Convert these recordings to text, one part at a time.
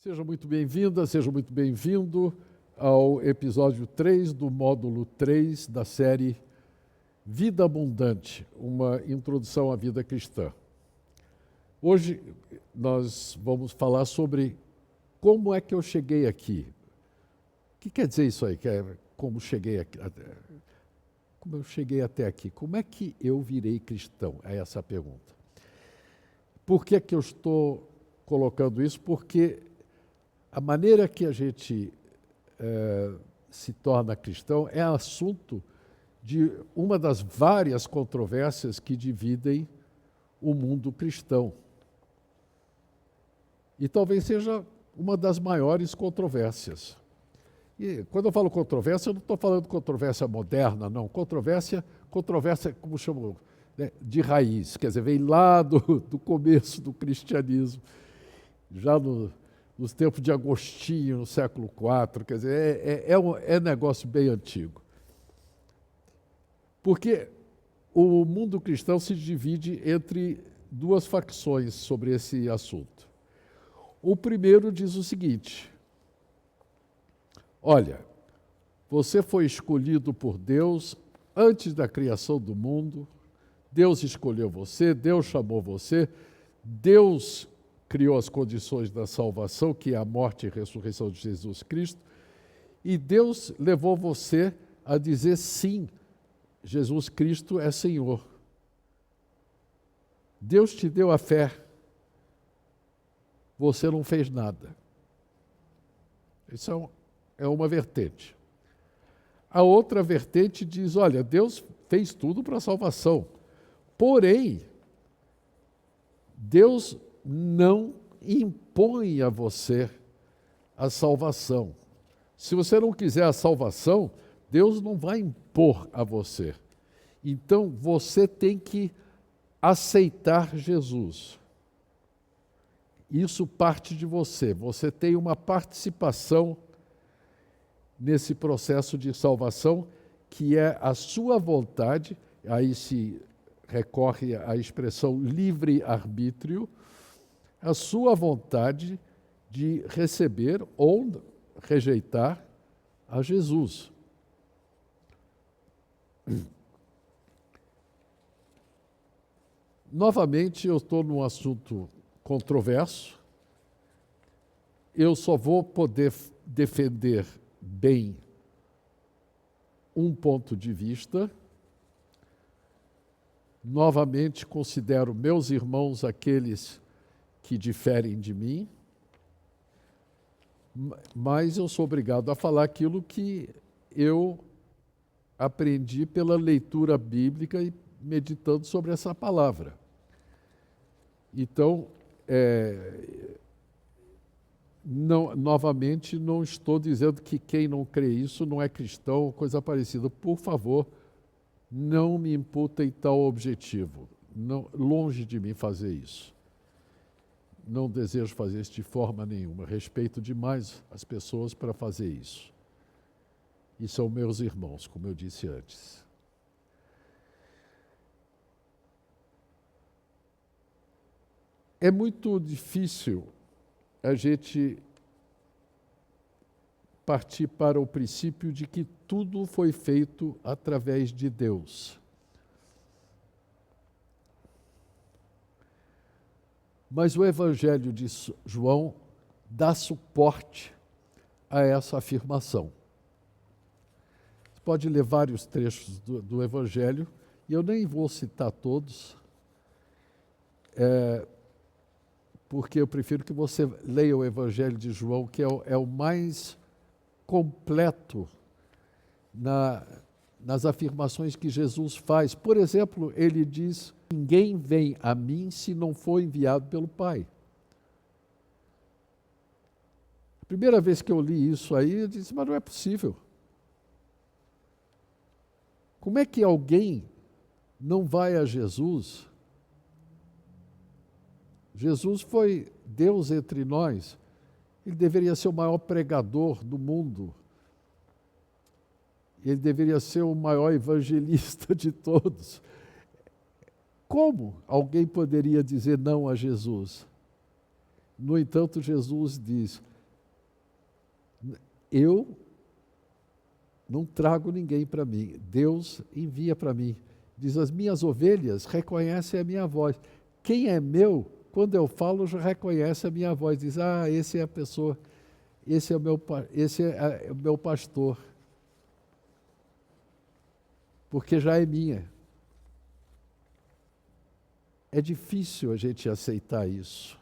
Seja muito bem-vinda, seja muito bem-vindo ao episódio 3 do módulo 3 da série Vida Abundante, uma introdução à vida cristã. Hoje nós vamos falar sobre como é que eu cheguei aqui. O que quer dizer isso aí? Como eu cheguei até aqui? Como é que eu virei cristão? É essa a pergunta. Por que que eu estou colocando isso? Porque a maneira que a gente se torna cristão é assunto de uma das várias controvérsias que dividem o mundo cristão. E talvez seja uma das maiores controvérsias. E quando eu falo controvérsia, eu não estou falando controvérsia moderna, não. Controvérsia como chamam, né, de raiz, quer dizer, vem lá do começo do cristianismo, já nos tempos de Agostinho, no século IV, quer dizer, é negócio bem antigo. Porque o mundo cristão se divide entre duas facções sobre esse assunto. O primeiro diz o seguinte: olha, você foi escolhido por Deus antes da criação do mundo, Deus escolheu você, Deus chamou você, Deus criou as condições da salvação, que é a morte e a ressurreição de Jesus Cristo, e Deus levou você a dizer sim, Jesus Cristo é Senhor. Deus te deu a fé, você não fez nada. Isso é uma vertente. A outra vertente diz, olha, Deus fez tudo para a salvação, porém, Deus não impõe a você a salvação. Se você não quiser a salvação, Deus não vai impor a você. Então, você tem que aceitar Jesus. Isso parte de você. Você tem uma participação nesse processo de salvação, que é a sua vontade, aí se recorre à expressão livre-arbítrio, a sua vontade de receber ou rejeitar a Jesus. Novamente, eu estou num assunto controverso. Eu só vou poder defender bem um ponto de vista. Novamente, considero meus irmãos aqueles que diferem de mim, mas eu sou obrigado a falar aquilo que eu aprendi pela leitura bíblica e meditando sobre essa palavra. Então, novamente, não estou dizendo que quem não crê isso não é cristão ou coisa parecida. Por favor, não me imputem tal objetivo. Não, longe de mim fazer isso. Não desejo fazer isso de forma nenhuma. Respeito demais as pessoas para fazer isso. E são meus irmãos, como eu disse antes. É muito difícil a gente partir para o princípio de que tudo foi feito através de Deus. Mas o Evangelho de João dá suporte a essa afirmação. Você pode ler vários trechos do Evangelho, e eu nem vou citar todos, porque eu prefiro que você leia o Evangelho de João, que é o mais completo nas afirmações que Jesus faz. Por exemplo, ele diz: ninguém vem a mim se não for enviado pelo Pai. A primeira vez que eu li isso aí, eu disse, mas não é possível. Como é que alguém não vai a Jesus? Jesus foi Deus entre nós. Ele deveria ser o maior pregador do mundo. Ele deveria ser o maior evangelista de todos. Como alguém poderia dizer não a Jesus? No entanto, Jesus diz, Eu não trago ninguém para mim. Deus envia para mim. Diz, as minhas ovelhas reconhecem a minha voz. Quem é meu, quando eu falo, já reconhece a minha voz. Diz, esse é a pessoa, esse é o meu pastor. Porque já é minha. É difícil a gente aceitar isso.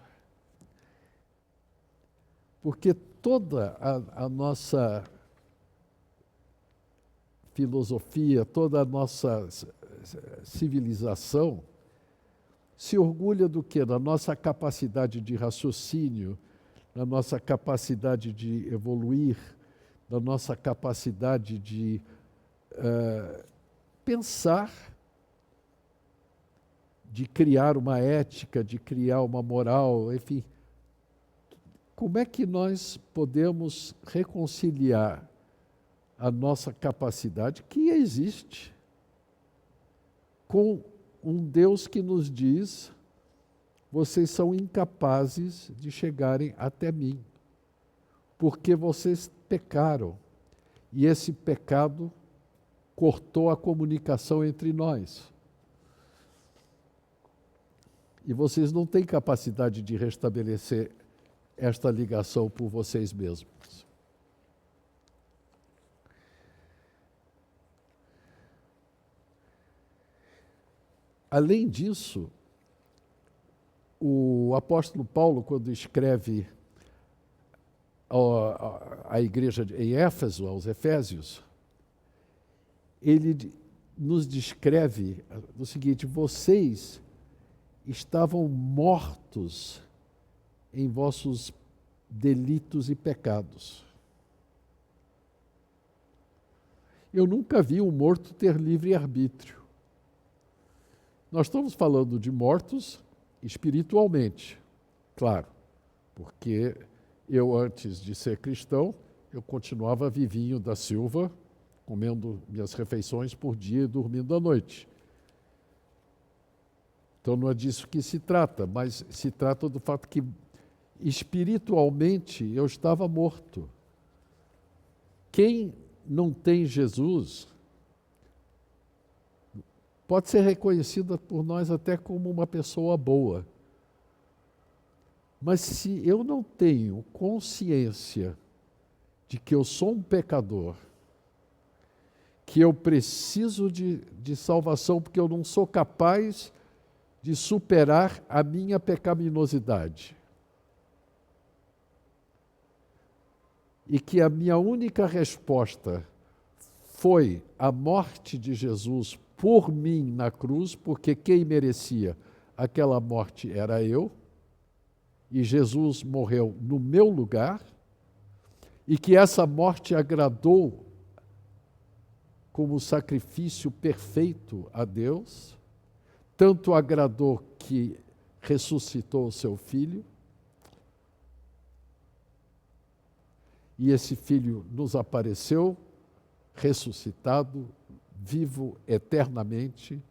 Porque toda a nossa filosofia, toda a nossa civilização se orgulha do quê? Da nossa capacidade de raciocínio, da nossa capacidade de evoluir, da nossa capacidade de pensar, de criar uma ética, de criar uma moral, enfim. Como é que nós podemos reconciliar a nossa capacidade, que existe, com um Deus que nos diz, vocês são incapazes de chegarem até mim, porque vocês pecaram, e esse pecado cortou a comunicação entre nós. E vocês não têm capacidade de restabelecer esta ligação por vocês mesmos. Além disso, o apóstolo Paulo, quando escreve à igreja em Éfeso, aos Efésios, ele nos descreve o seguinte: vocês estavam mortos em vossos delitos e pecados. Eu nunca vi um morto ter livre-arbítrio. Nós estamos falando de mortos espiritualmente, claro, porque eu, antes de ser cristão, eu continuava vivinho da Silva, comendo minhas refeições por dia e dormindo à noite. Então não é disso que se trata, mas se trata do fato que espiritualmente eu estava morto. Quem não tem Jesus pode ser reconhecida por nós até como uma pessoa boa. Mas se eu não tenho consciência de que eu sou um pecador, que eu preciso de salvação porque eu não sou capaz de superar a minha pecaminosidade, e que a minha única resposta foi a morte de Jesus por mim na cruz, porque quem merecia aquela morte era eu, e Jesus morreu no meu lugar, e que essa morte agradou como sacrifício perfeito a Deus, tanto agradou que ressuscitou o seu filho, e esse filho nos apareceu ressuscitado, vivo eternamente,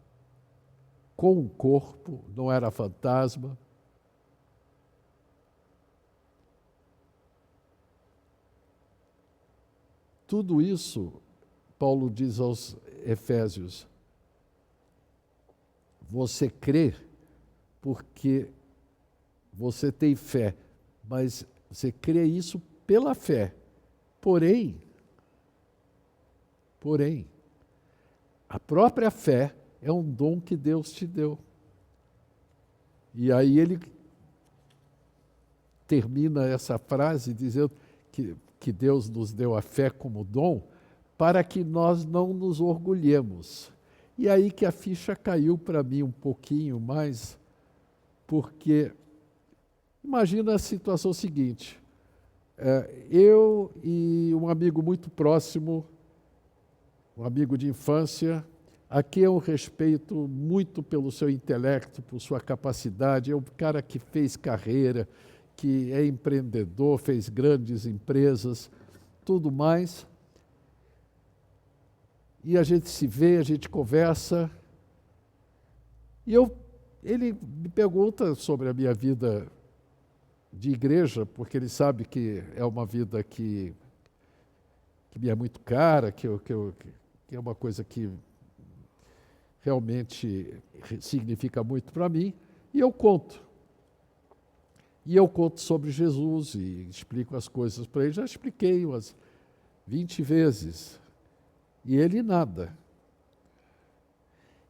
com um corpo, não era fantasma. Tudo isso, Paulo diz aos Efésios, você crê porque você tem fé, mas você crê isso pela fé. Porém, a própria fé é um dom que Deus te deu. E aí ele termina essa frase dizendo que Deus nos deu a fé como dom para que nós não nos orgulhemos. E aí que a ficha caiu para mim um pouquinho mais, porque imagina a situação seguinte, eu e um amigo muito próximo, um amigo de infância, a quem eu respeito muito pelo seu intelecto, por sua capacidade, é um cara que fez carreira, que é empreendedor, fez grandes empresas, tudo mais. E a gente se vê, a gente conversa, e ele me pergunta sobre a minha vida de igreja, porque ele sabe que é uma vida que que me é muito cara, que é uma coisa que realmente significa muito para mim, e eu conto. E eu conto sobre Jesus e explico as coisas para ele. Já expliquei umas 20 vezes. E ele nada.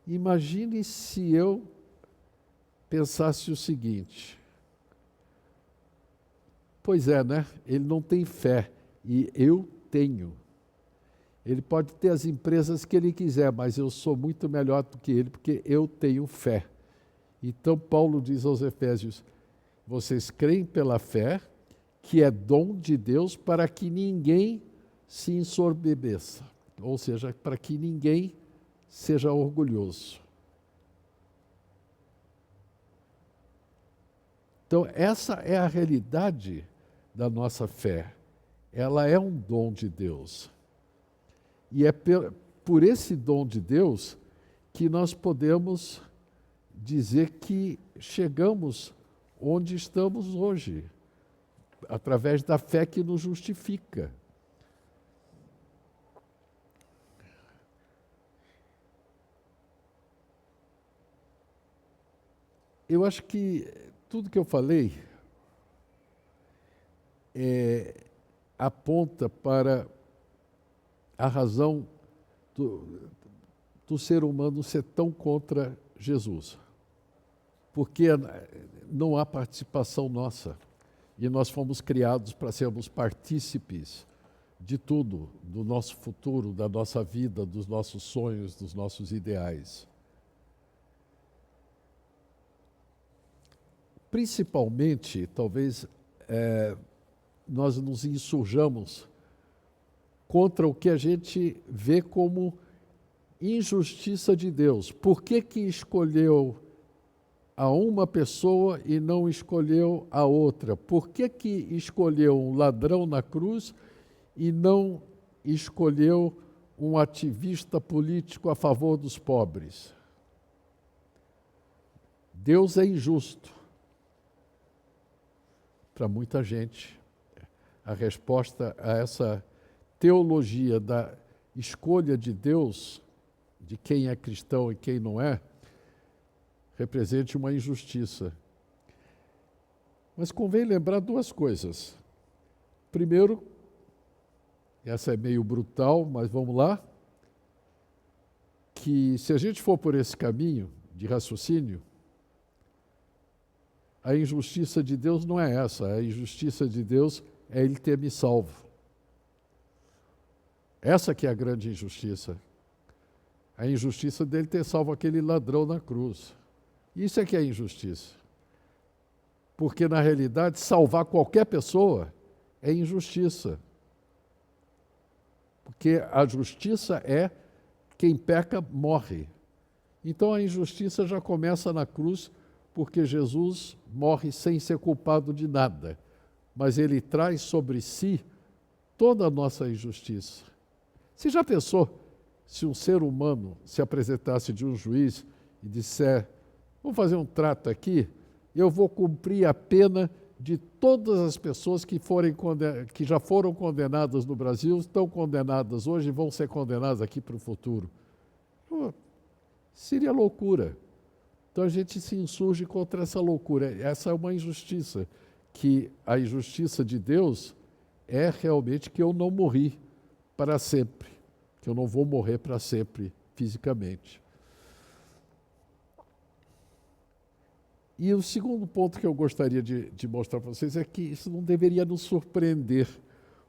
Imagine se eu pensasse o seguinte: pois é, né? Ele não tem fé e eu tenho. Ele pode ter as empresas que ele quiser, mas eu sou muito melhor do que ele porque eu tenho fé. Então Paulo diz aos Efésios: vocês creem pela fé, que é dom de Deus para que ninguém se ensorbebeça, ou seja, para que ninguém seja orgulhoso. Então, essa é a realidade da nossa fé. Ela é um dom de Deus. E é por esse dom de Deus que nós podemos dizer que chegamos onde estamos hoje, através da fé que nos justifica. Eu acho que tudo que eu falei aponta para a razão do ser humano ser tão contra Jesus. Porque não há participação nossa. E nós fomos criados para sermos partícipes de tudo, do nosso futuro, da nossa vida, dos nossos sonhos, dos nossos ideais. Principalmente, talvez, nós nos insurjamos contra o que a gente vê como injustiça de Deus. Por que escolheu a uma pessoa e não escolheu a outra? Por que escolheu um ladrão na cruz e não escolheu um ativista político a favor dos pobres? Deus é injusto para muita gente. A resposta a essa teologia da escolha de Deus, de quem é cristão e quem não é, represente uma injustiça. Mas convém lembrar duas coisas. Primeiro, essa é meio brutal, mas vamos lá, que se a gente for por esse caminho de raciocínio, a injustiça de Deus não é essa. A injustiça de Deus é Ele ter me salvo. Essa que é a grande injustiça. A injustiça dele ter salvo aquele ladrão na cruz. Isso é que é injustiça. Porque, na realidade, salvar qualquer pessoa é injustiça. Porque a justiça é quem peca morre. Então a injustiça já começa na cruz, porque Jesus morre sem ser culpado de nada. Mas ele traz sobre si toda a nossa injustiça. Você já pensou se um ser humano se apresentasse de um juiz e disser: vamos fazer um trato aqui, eu vou cumprir a pena de todas as pessoas que já foram condenadas no Brasil, estão condenadas hoje e vão ser condenadas aqui para o futuro. Seria loucura. Então a gente se insurge contra essa loucura. Essa é uma injustiça, que a injustiça de Deus é realmente que eu não morri para sempre, que eu não vou morrer para sempre fisicamente. E o segundo ponto que eu gostaria de mostrar para vocês é que isso não deveria nos surpreender,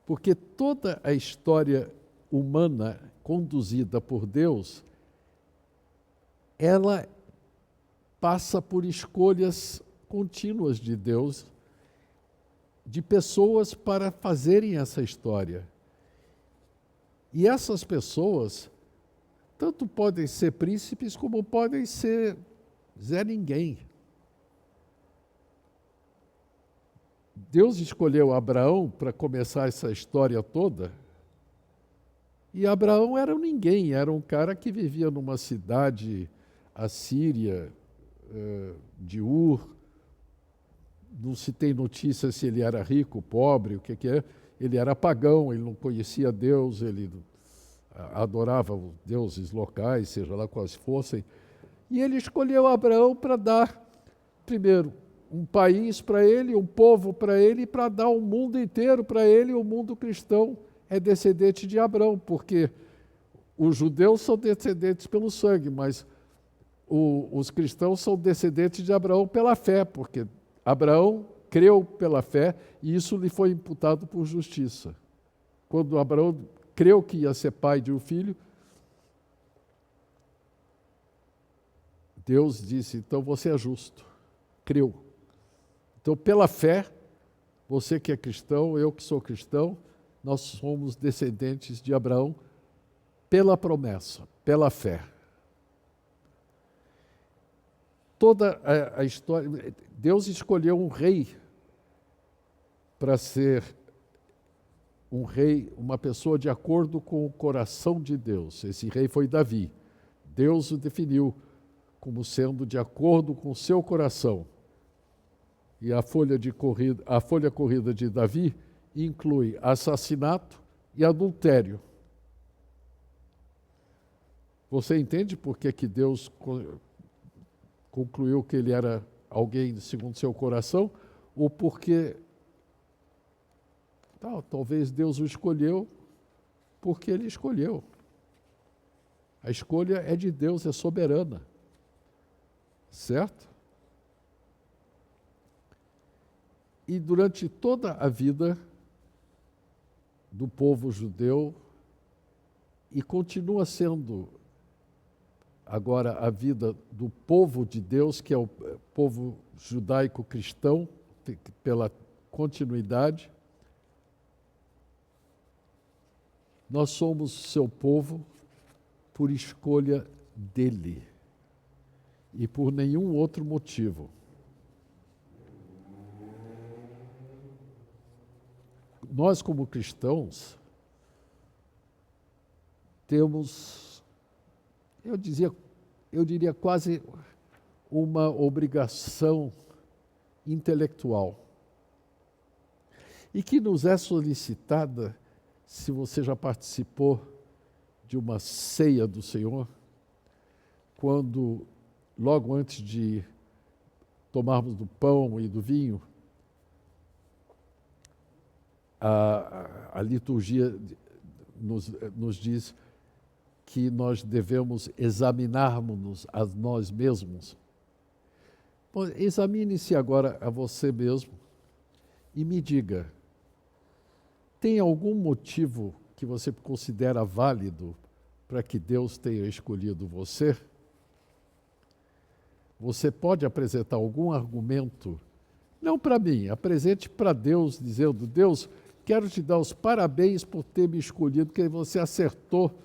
porque toda a história humana conduzida por Deus, ela passa por escolhas contínuas de Deus, de pessoas para fazerem essa história. E essas pessoas tanto podem ser príncipes como podem ser Zé Ninguém. Deus escolheu Abraão para começar essa história toda, e Abraão era um ninguém, era um cara que vivia numa cidade assíria, de Ur. Não se tem notícia se ele era rico, pobre, o que é. ele era pagão, ele não conhecia Deus, ele adorava os deuses locais, seja lá quais fossem. E ele escolheu Abraão para dar, primeiro, um país para ele, um povo para ele, e para dar o mundo inteiro para ele. O mundo cristão é descendente de Abraão, porque os judeus são descendentes pelo sangue, mas os cristãos são descendentes de Abraão pela fé, porque Abraão creu pela fé e isso lhe foi imputado por justiça. Quando Abraão creu que ia ser pai de um filho, Deus disse, então você é justo, creu. Então, pela fé, você que é cristão, eu que sou cristão, nós somos descendentes de Abraão pela promessa, pela fé. Toda a história, Deus escolheu um rei para ser um rei, uma pessoa de acordo com o coração de Deus. Esse rei foi Davi. Deus o definiu como sendo de acordo com o seu coração. E a folha corrida de Davi inclui assassinato e adultério. Você entende por que Deus concluiu que ele era alguém segundo seu coração? Ou porque talvez Deus o escolheu porque ele escolheu. A escolha é de Deus, é soberana. Certo? E durante toda a vida do povo judeu, e continua sendo agora a vida do povo de Deus, que é o povo judaico-cristão, pela continuidade, nós somos seu povo por escolha dele e por nenhum outro motivo. Nós, como cristãos, temos, eu diria quase uma obrigação intelectual e que nos é solicitada, se você já participou de uma ceia do Senhor, quando, logo antes de tomarmos do pão e do vinho, a liturgia nos diz que nós devemos examinarmos-nos a nós mesmos. Bom, examine-se agora a você mesmo e me diga, tem algum motivo que você considera válido para que Deus tenha escolhido você? Você pode apresentar algum argumento, não para mim, apresente para Deus, dizendo, Deus, quero te dar os parabéns por ter me escolhido, porque você acertou.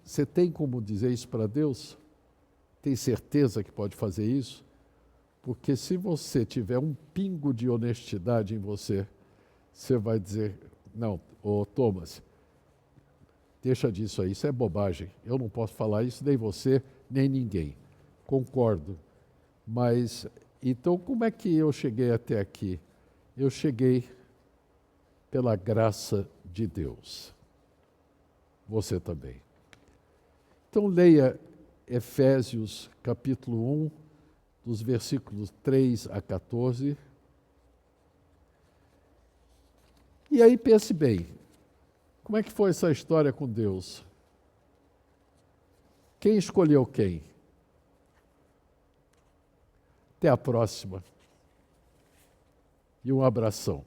Você tem como dizer isso para Deus? Tem certeza que pode fazer isso? Porque se você tiver um pingo de honestidade em você, você vai dizer, não, Thomas, deixa disso aí, isso é bobagem. Eu não posso falar isso, nem você, nem ninguém. Concordo. Mas, então, como é que eu cheguei até aqui? Eu cheguei pela graça de Deus. Você também. Então, leia Efésios, capítulo 1, dos versículos 3 a 14. E aí pense bem, como é que foi essa história com Deus? Quem escolheu quem? Até a próxima. E um abração.